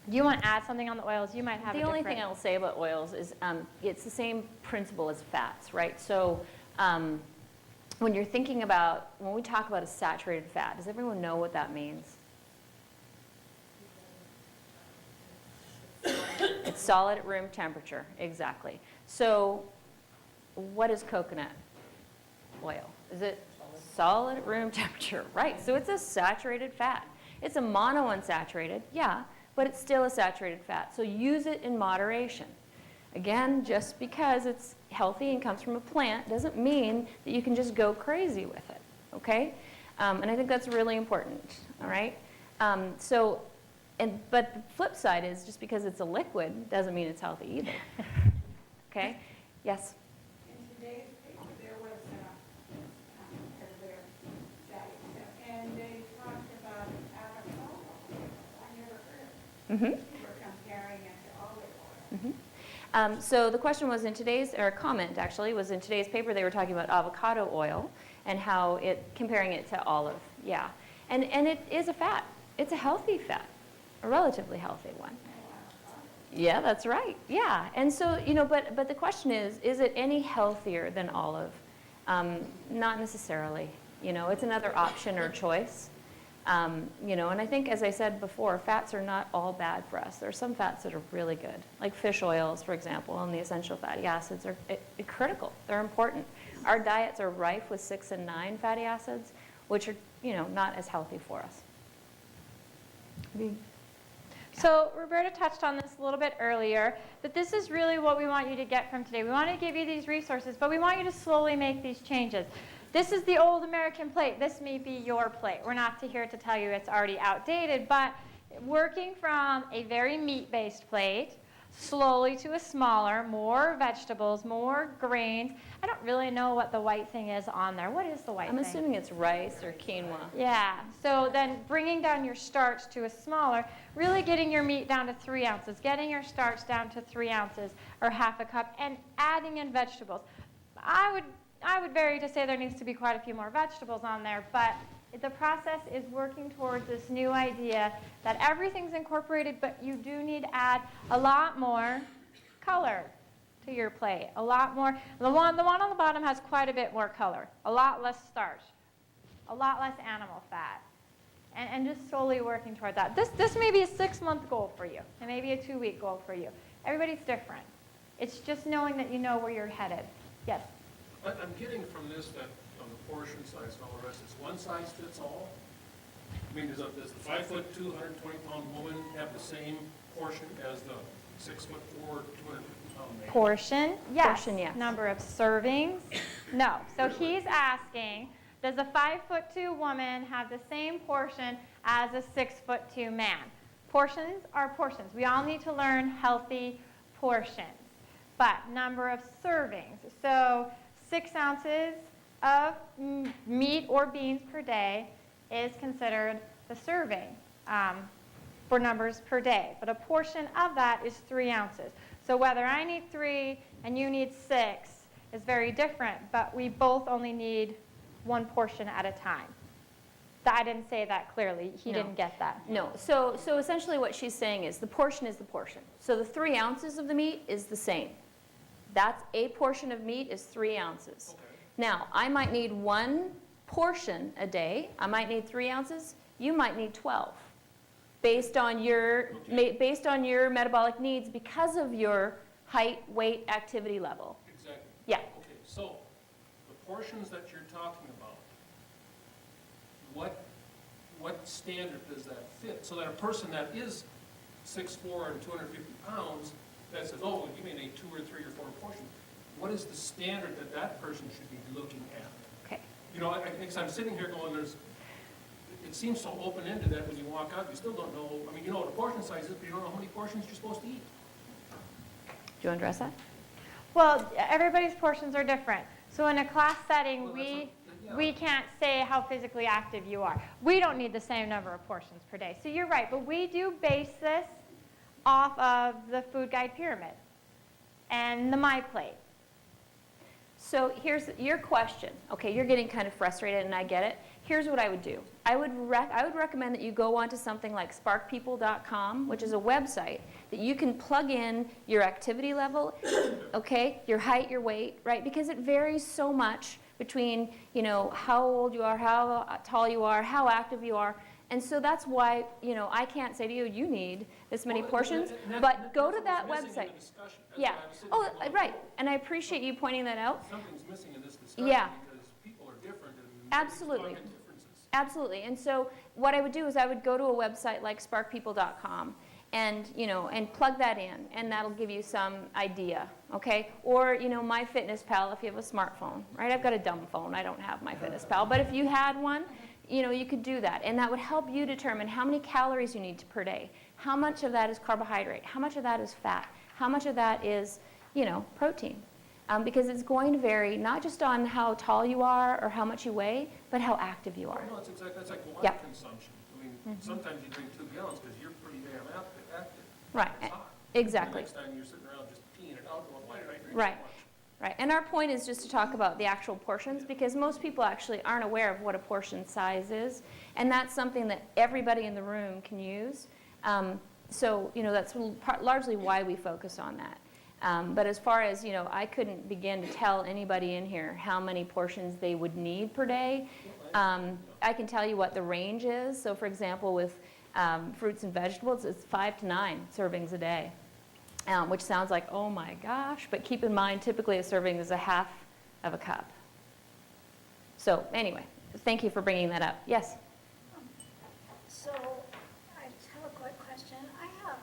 Do you want to add something on the oils? You might have The only thing I'll say about oils is it's the same principle as fats, right? So when you're thinking about, when we talk about a saturated fat, does everyone know what that means? It's solid at room temperature, exactly. So what is coconut oil? Is it solid at room temperature? Right, so it's a saturated fat. It's a monounsaturated, yeah, but it's still a saturated fat. So use it in moderation. Again, just because it's healthy and comes from a plant doesn't mean that you can just go crazy with it, okay? And I think that's really important, all right? But the flip side is, just because it's a liquid doesn't mean it's healthy either, okay? Yes? In today's paper, there was and they talked about avocado oil. I never heard of it. Mm-hmm. We're comparing it to olive oil. Mm-hmm. So the question was in today's, or comment actually, was in today's paper they were talking about avocado oil and how comparing it to olive, yeah. And it is a fat. It's a healthy fat, a relatively healthy one. Yeah, that's right, yeah. And so, but the question is it any healthier than olive? Not necessarily. It's another option or choice. You know, and I think, as I said before, fats are not all bad for us. There are some fats that are really good, like fish oils, for example, and the essential fatty acids are critical. They're important. Our diets are rife with 6 and 9 fatty acids, which are, you know, not as healthy for us. So Roberta touched on this a little bit earlier, but this is really what we want you to get from today. We want to give you these resources, but we want you to slowly make these changes. This is the old American plate. This may be your plate. We're not here to tell you it's already outdated, but working from a very meat-based plate, slowly to a smaller, more vegetables, more grains. I don't really know what the white thing is on there. What is the white thing? I'm assuming it's rice or quinoa. Yeah, so then bringing down your starch to a smaller, really getting your meat down to 3 ounces, getting your starch down to 3 ounces or half a cup, and adding in vegetables. I would vary to say there needs to be quite a few more vegetables on there, but the process is working towards this new idea that everything's incorporated, but you do need to add a lot more color to your plate. A lot more. The one on the bottom has quite a bit more color, a lot less starch, a lot less animal fat, and just slowly working toward that. This may be a 6-month goal for you, and maybe a 2-week goal for you. Everybody's different. It's just knowing that you know where you're headed. Yes? I'm getting from this that on the portion size and all the rest, it's one size fits all. I mean, does the 5'2", 120-pound woman have the same portion as the 6'4", 250-pound man? Portion, yes. Portion, yes. Number of servings, no. So he's asking, does a 5'2" woman have the same portion as a 6'2" man? Portions are portions. We all need to learn healthy portions. But number of servings, so 6 ounces of meat or beans per day is considered the serving for numbers per day. But a portion of that is 3 ounces. So whether I need 3 and you need 6 is very different, but we both only need 1 portion at a time. I didn't say that clearly. He didn't get that. No. So essentially what she's saying is the portion is the portion. So the 3 ounces of the meat is the same. That's a portion of meat is 3 ounces. Okay. Now, I might need 1 portion a day. I might need 3 ounces. You might need 12, based on your metabolic needs because of your height, weight, activity level. Exactly. Yeah. Okay, so the portions that you're talking about, what standard does that fit? So that a person that is 6'4" and 250 pounds that says, oh, you may need 2 or 3 or 4 portions. What is the standard that that person should be looking at? Okay. You know, I'm sitting here going, it seems so open-ended that when you walk out, you still don't know, I mean, you know what a portion size is, but you don't know how many portions you're supposed to eat. Do you want to address that? Well, everybody's portions are different. So in a class setting, Well, we can't say how physically active you are. We don't need the same number of portions per day. So you're right, but we do base this off of the food guide pyramid and the My Plate. So here's your question. Okay, you're getting kind of frustrated, and I get it. Here's what I would do. I would recommend that you go onto something like sparkpeople.com, which is a website that you can plug in your activity level, okay, your height, your weight, right? Because it varies so much between, you know, how old you are, how tall you are, how active you are. And so that's why, you know, I can't say to you, you need this many portions, but go to that website. Yeah. Oh, right. And I appreciate you pointing that out. Something's missing in this discussion because people are different and Absolutely. differences. Absolutely. And so what I would do is I would go to a website like sparkpeople.com and, you know, and plug that in, and that'll give you some idea, okay? Or, you know, MyFitnessPal if you have a smartphone, right? I've got a dumb phone. I don't have MyFitnessPal. But if you had one, you know, you could do that. And that would help you determine how many calories you need per day. How much of that is carbohydrate? How much of that is fat? How much of that is, you know, protein? Because it's going to vary not just on how tall you are or how much you weigh, but how active you are. No, that's like water Yep. consumption. I mean, sometimes you drink 2 gallons because you're pretty damn active. Right. It's hot. Exactly. The next time you're sitting around just peeing it out, going, why did I drink Right. so much? Right. And our point is just to talk about the actual portions because most people actually aren't aware of what a portion size is. And that's something that everybody in the room can use. So, you know, that's largely why we focus on that. But as far as, you know, I couldn't begin to tell anybody in here how many portions they would need per day. I can tell you what the range is. So for example, with fruits and vegetables, it's 5 to 9 servings a day, which sounds like, oh my gosh, but keep in mind, typically a serving is a half of a cup. So anyway, thank you for bringing that up. Yes? So I just have a quick question. I have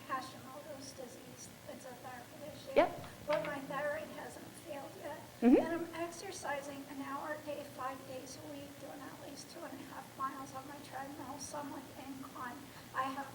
Hashimoto's disease. It's a thyroid issue. Yep. But my thyroid hasn't failed yet. Mhm. And I'm exercising an hour a day, 5 days a week, doing at least 2.5 miles on my treadmill, some with incline. I have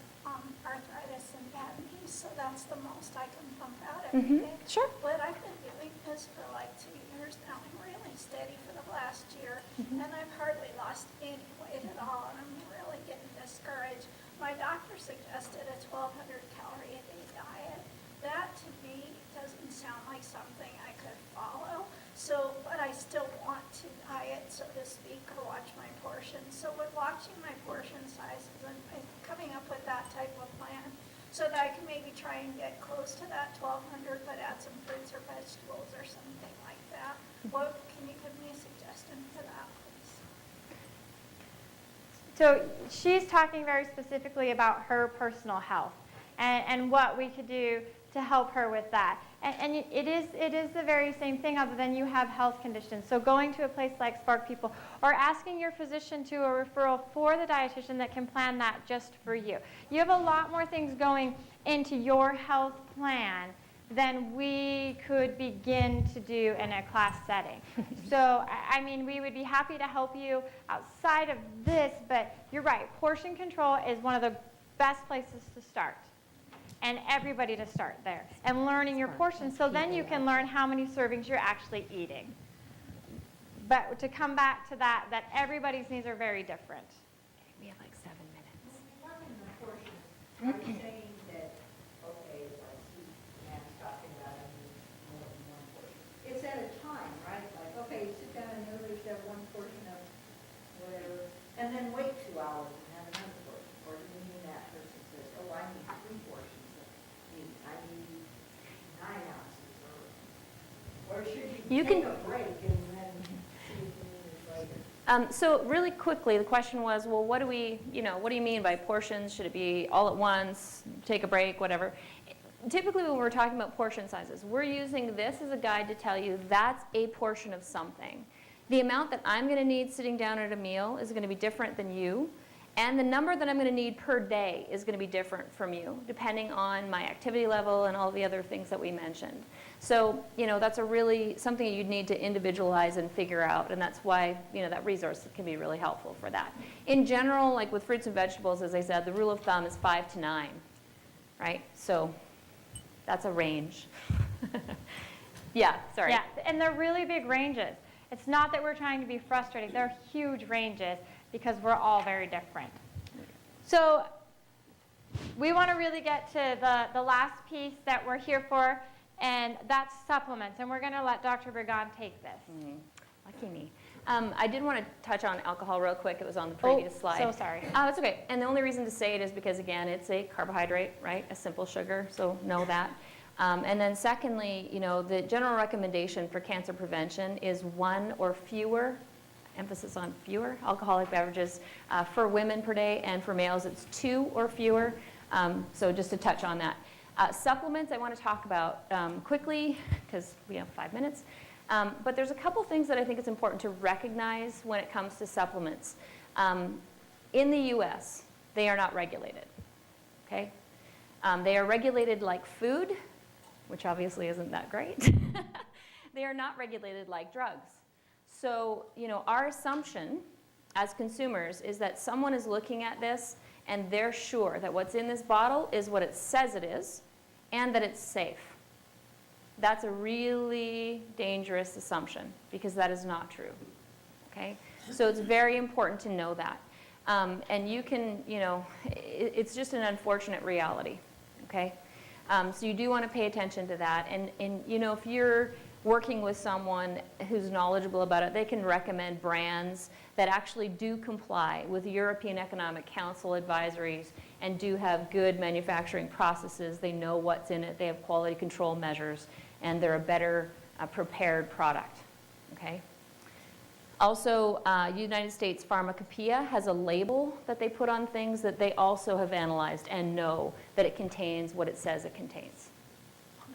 arthritis and bad knees, so that's the most I can pump out every day. Sure. But I've been doing this for like 2 years now. I'm really steady for the last year, and I've hardly lost any weight at all, and I'm really getting discouraged. My doctor suggested a 1,200 calorie a day diet. That to me doesn't sound like something I could follow. So, but I still want to diet, so to speak, or watch my portions. So with watching my portion sizes and coming up with that type of plan, so that I can maybe try and get close to that 1,200, but add some fruits or vegetables or something like that. What can you give me a suggestion for that, please? So she's talking very specifically about her personal health and what we could do to help her with that. And it is the very same thing, other than you have health conditions. So going to a place like Spark People, or asking your physician to a referral for the dietitian that can plan that just for you. You have a lot more things going into your health plan than we could begin to do in a class setting. So, I mean, we would be happy to help you outside of this, but you're right, portion control is one of the best places to start. And everybody to start there. And learning your portions, so then you can learn how many servings you're actually eating. But to come back to that everybody's needs are very different. We have like 7 minutes. Talking about portions, are you saying that, okay, if I see Matt's talking about I need more than one portion? It's at a time, right? Like, okay, sit down and notice you have one portion of whatever, and then wait 2 hours and have another portion. Or do you mean that person says, oh, I need 3 portions of meat, I need 9 ounces, or should you You take can- a break and then see if you need it later? So really quickly, the question was, well, what do you mean by portions? Should it be all at once, take a break, whatever? Typically when we're talking about portion sizes, we're using this as a guide to tell you that's a portion of something. The amount that I'm going to need sitting down at a meal is going to be different than you, and the number that I'm going to need per day is going to be different from you, depending on my activity level and all the other things that we mentioned. So, that's a really something you'd need to individualize and figure out, and that's why, that resource can be really helpful for that. In general, like with fruits and vegetables, as I said, the rule of thumb is 5 to 9, right? So that's a range. Yeah, sorry. Yeah, and they're really big ranges. It's not that we're trying to be frustrating. They're huge ranges because we're all very different. So we want to really get to the last piece that we're here for, and that's supplements. And we're going to let Dr. Bourgon take this. Lucky me. I did want to touch on alcohol real quick. It was on the previous slide. So sorry. It's okay. And the only reason to say it is because, again, it's a carbohydrate, right? A simple sugar, so know that. And then secondly, the general recommendation for cancer prevention is 1 or fewer, emphasis on fewer, alcoholic beverages for women per day, and for males it's 2 or fewer. So just to touch on that. Supplements I want to talk about quickly because we have 5 minutes. But there's a couple things that I think it's important to recognize when it comes to supplements. In the U.S., they are not regulated, okay? They are regulated like food, which obviously isn't that great. They are not regulated like drugs. So, our assumption as consumers is that someone is looking at this and they're sure that what's in this bottle is what it says it is and that it's safe. That's a really dangerous assumption because that is not true, okay? So it's very important to know that. And you can, it's just an unfortunate reality, okay? So you do want to pay attention to that. And if you're working with someone who's knowledgeable about it, they can recommend brands that actually do comply with European Economic Council advisories and do have good manufacturing processes. They know what's in it. They have quality control measures, and they're a better prepared product, okay? Also, United States Pharmacopoeia has a label that they put on things that they also have analyzed and know that it contains what it says it contains.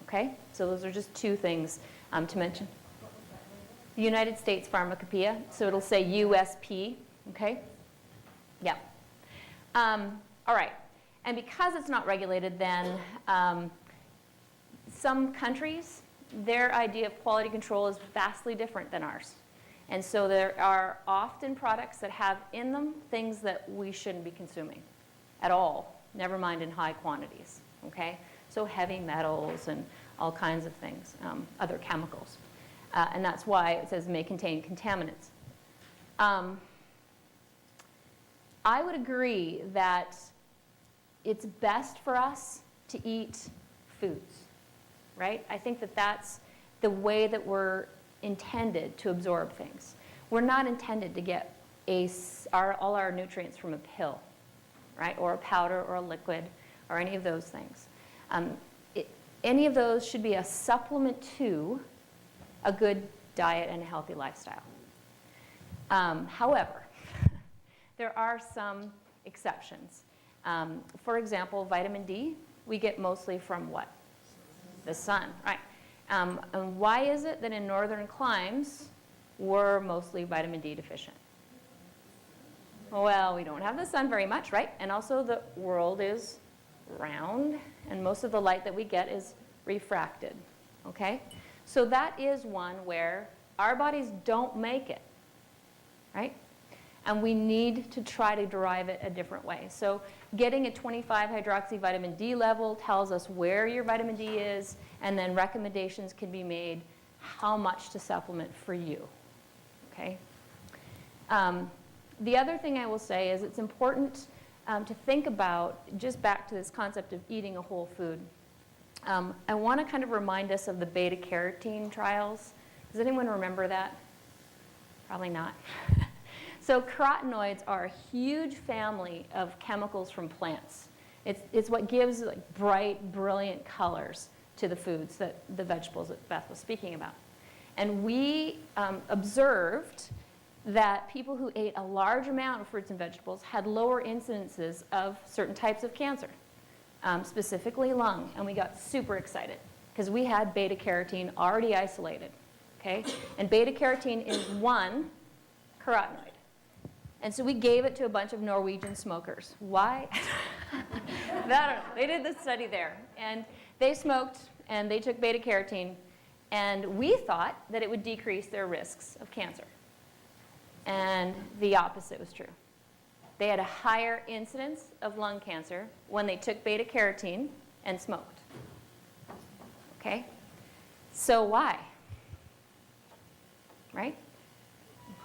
Okay? So those are just two things to mention. The United States Pharmacopoeia, so it'll say USP, okay? Yeah. All right. And because it's not regulated, then some countries, their idea of quality control is vastly different than ours. And so there are often products that have in them things that we shouldn't be consuming at all, never mind in high quantities, okay? So heavy metals and all kinds of things, other chemicals. And that's why it says may contain contaminants. I would agree that it's best for us to eat foods, right? I think that that's the way that we're intended to absorb things. We're not intended to get all our nutrients from a pill, right? Or a powder or a liquid or any of those things. Any of those should be a supplement to a good diet and a healthy lifestyle. However, there are some exceptions. For example, vitamin D, we get mostly from what? The sun, right? And why is it that in northern climes, we're mostly vitamin D deficient? Well, we don't have the sun very much, right? And also the world is round, and most of the light that we get is refracted, okay? So that is one where our bodies don't make it, right? And we need to try to derive it a different way. So getting a 25 hydroxy vitamin D level tells us where your vitamin D is, and then recommendations can be made how much to supplement for you, okay? The other thing I will say is it's important to think about, just back to this concept of eating a whole food. I want to kind of remind us of the beta-carotene trials. Does anyone remember that? Probably not. So carotenoids are a huge family of chemicals from plants. It's what gives like bright, brilliant colors to the foods, the vegetables that Beth was speaking about. And we observed that people who ate a large amount of fruits and vegetables had lower incidences of certain types of cancer, specifically lung. And we got super excited because we had beta-carotene already isolated, okay? And beta-carotene is one carotenoid. And so we gave it to a bunch of Norwegian smokers. Why? I don't know. They did the study there. And they smoked, and they took beta-carotene, and we thought that it would decrease their risks of cancer. And the opposite was true. They had a higher incidence of lung cancer when they took beta-carotene and smoked. Okay? So why? Right?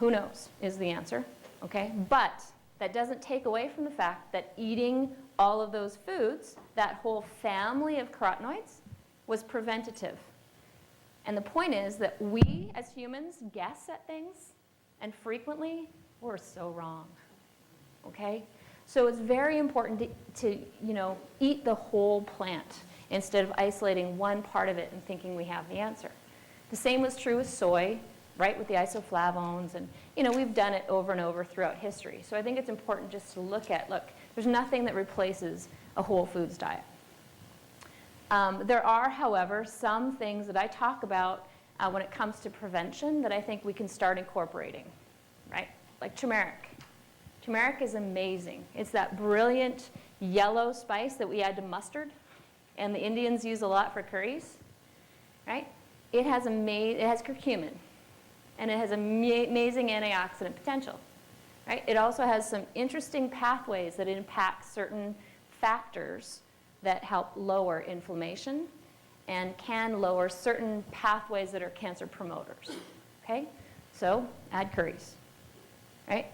Who knows is the answer. Okay? But that doesn't take away from the fact that eating all of those foods, that whole family of carotenoids, was preventative. And the point is that we, as humans, guess at things, and frequently, we're so wrong. Okay? So it's very important to eat the whole plant instead of isolating one part of it and thinking we have the answer. The same was true with soy, right, with the isoflavones, and we've done it over and over throughout history. So I think it's important just to look, there's nothing that replaces a whole foods diet. There are, however, some things that I talk about when it comes to prevention that I think we can start incorporating, right? Like turmeric. Turmeric is amazing. It's that brilliant yellow spice that we add to mustard, and the Indians use a lot for curries, right? It has curcumin, and it has amazing antioxidant potential, right? It also has some interesting pathways that impact certain factors that help lower inflammation and can lower certain pathways that are cancer promoters, okay? So add curries, right?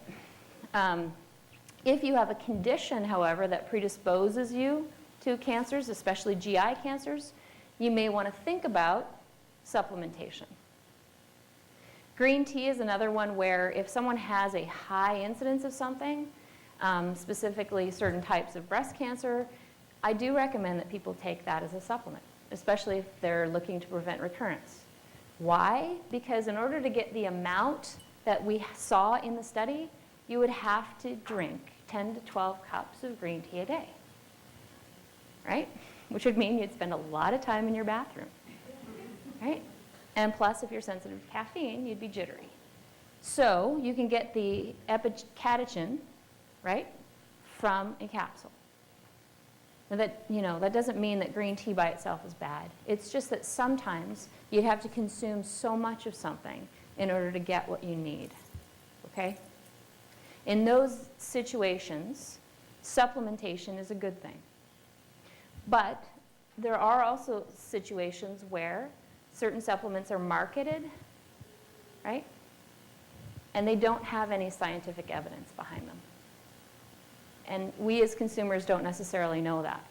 If you have a condition, however, that predisposes you to cancers, especially GI cancers, you may want to think about supplementation. Green tea is another one where if someone has a high incidence of something, specifically certain types of breast cancer, I do recommend that people take that as a supplement, especially if they're looking to prevent recurrence. Why? Because in order to get the amount that we saw in the study, you would have to drink 10 to 12 cups of green tea a day, right? Which would mean you'd spend a lot of time in your bathroom, right? And plus, if you're sensitive to caffeine, you'd be jittery. So you can get the epicatechin, right, from a capsule. Now that doesn't mean that green tea by itself is bad. It's just that sometimes you have to consume so much of something in order to get what you need, okay? In those situations, supplementation is a good thing. But there are also situations where certain supplements are marketed, right? And they don't have any scientific evidence behind them. And we as consumers don't necessarily know that.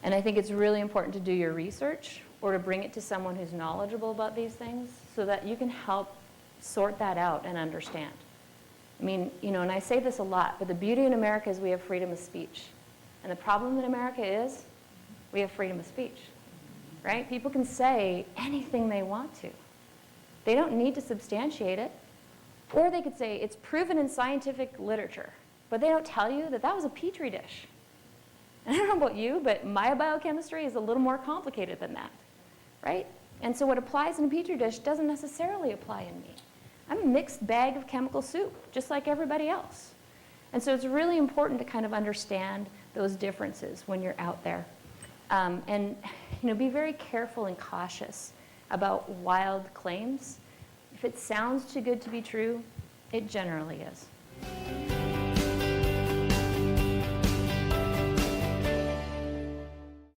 And I think it's really important to do your research or to bring it to someone who's knowledgeable about these things so that you can help sort that out and understand. I mean, and I say this a lot, but the beauty in America is we have freedom of speech. And the problem in America is we have freedom of speech, right? People can say anything they want to. They don't need to substantiate it. Or they could say it's proven in scientific literature, but they don't tell you that that was a petri dish. And I don't know about you, but my biochemistry is a little more complicated than that, right? And so what applies in a petri dish doesn't necessarily apply in me. I'm a mixed bag of chemical soup, just like everybody else. And so it's really important to kind of understand those differences when you're out there. And be very careful and cautious about wild claims. If it sounds too good to be true, it generally is.